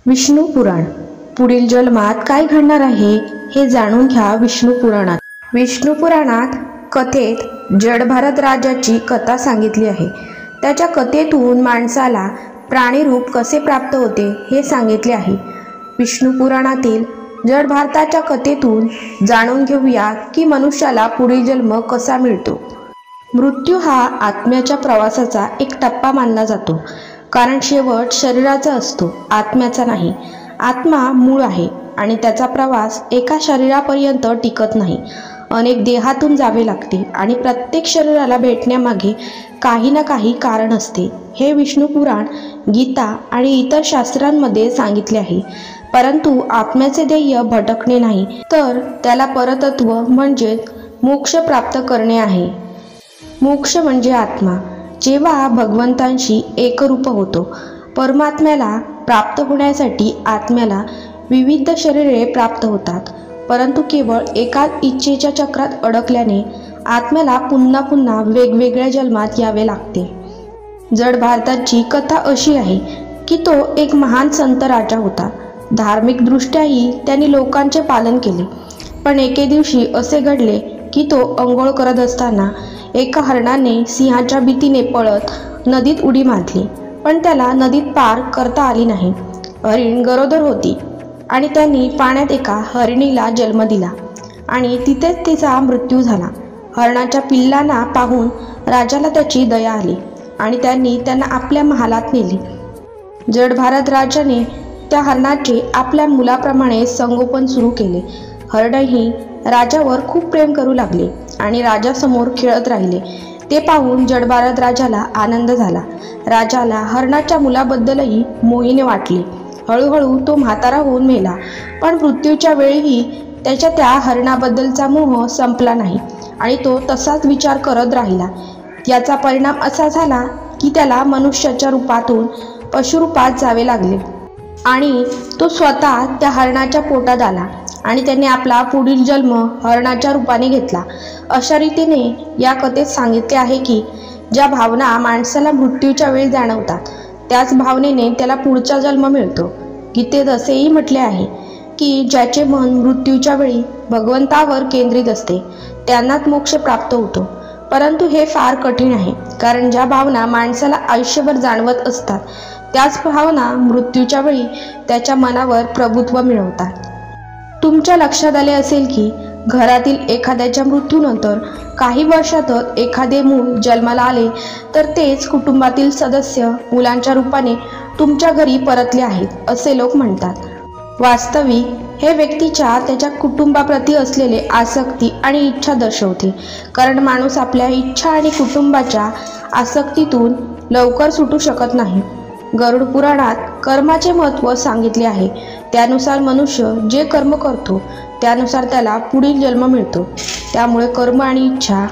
विष्णू पुराण. पुढील जन्मात काय घडणार आहे हे जाणून घ्या विष्णू पुराणात. विष्णू पुराणात कथेत जड भारत राजाची कथा सांगितली आहे. त्याच्या कथेतून माणसाला प्राणीरूप कसे प्राप्त होते हे सांगितले आहे. विष्णू पुराणातील जड भारताच्या कथेतून जाणून घेऊया की मनुष्याला पुढील जन्म कसा मिळतो. मृत्यू हा आत्म्याच्या प्रवासाचा एक टप्पा मानला जातो, कारण शेवट शरीराचा असतो, आत्म्याचा नाही. आत्मा मूळ आहे आणि त्याचा प्रवास एका शरीरापर्यंत टिकत नाही. अनेक देहातून जावे लागते आणि प्रत्येक शरीराला भेटण्यामागे काही ना काही कारण असते. हे विष्णू पुराण, गीता आणि इतर शास्त्रांमध्ये सांगितले आहे. परंतु आत्म्याचे ध्येय भटकणे नाही, तर त्याला परतत्व म्हणजे मोक्ष प्राप्त करणे आहे. मोक्ष म्हणजे आत्मा जेव्हा भगवंतांशी एकरूप होतो. परमात्म्याला प्राप्त होण्यासाठी आत्म्याला विविध शरीरे प्राप्त होतात, परंतु केवळ एकाच इच्छेच्या चक्रात अडकल्याने आत्म्याला पुन्हा पुन्हा वेगवेगळ्या जन्मात यावे लागते. जड भारताची कथा अशी आहे की तो एक महान संत राजा होता. धार्मिकदृष्ट्याही त्यांनी लोकांचे पालन केले. पण एके दिवशी असे घडले की तो अंघोळ करत असताना एका हरणाने सिंहाच्या भीतीने पळत नदीत उडी मारली, पण त्याला नदीत पार करता आली नाही. हरिण गरोदर होती आणि त्यांनी पाण्यात एका हरिणीला जन्म दिला आणि तिथेच तिचा मृत्यू झाला. हरणाच्या पिल्लांना पाहून राजाला त्याची दया आली आणि त्यांनी त्यांना आपल्या महालात नेले. जड भारत राजाने त्या हरणाचे आपल्या मुलाप्रमाणे संगोपन सुरू केले. हरणही राजावर खूप प्रेम करू लागले आणि राजासमोर खेळत राहिले. ते पाहून जड भारत राजाला आनंद झाला. राजाला हरणाच्या मुलाबद्दलही मोहीने वाटले. हळूहळू तो म्हातारा होऊन मेला, पण मृत्यूच्या वेळीही त्याच्या त्या हरणाबद्दलचा मोह संपला नाही आणि तो तसाच विचार करत राहिला. याचा परिणाम असा झाला की त्याला मनुष्याच्या रूपातून पशुरूपात जावे लागले आणि तो स्वतः त्या हरणाच्या पोटात आला आणि त्याने आपला पुढील जन्म हरणाच्या रूपाने घेतला. अशा रीतीने या कथेत सांगितले आहे की ज्या भावना माणसाला मृत्यूच्या वेळी जाणवतात, त्याच भावनेने त्याला पुढचा जन्म मिळतो. गीतेत असेही म्हटले आहे की ज्याचे मन मृत्यूच्या वेळी भगवंतावर केंद्रित असते त्यांनाच मोक्ष प्राप्त होतो. परंतु हे फार कठीण आहे, कारण ज्या भावना माणसाला आयुष्यभर जाणवत असतात त्याच भावना मृत्यूच्या वेळी त्याच्या मनावर प्रभुत्व मिळवतात. तुमच्या लक्षात आले असेल की घरातील एखाद्याच्या मृत्यूनंतर काही वर्षातच एखादे मूल जन्माला आले तर तेच कुटुंबातील सदस्य मुलांच्या रूपाने तुमच्या घरी परतले आहेत असे लोक म्हणतात. वास्तविक हे व्यक्तीच्या त्याच्या कुटुंबाप्रती असलेले आसक्ती आणि इच्छा दर्शवते, कारण माणूस आपल्या इच्छा आणि कुटुंबाच्या आसक्तीतून लवकर सुटू शकत नाही. गरुड पुराणात कर्माचे महत्त्व सांगितले आहे. त्यानुसार मनुष्य जे कर्म करतो त्यानुसार त्याला पुढील जन्म मिळतो. त्यामुळे कर्म आणि इच्छा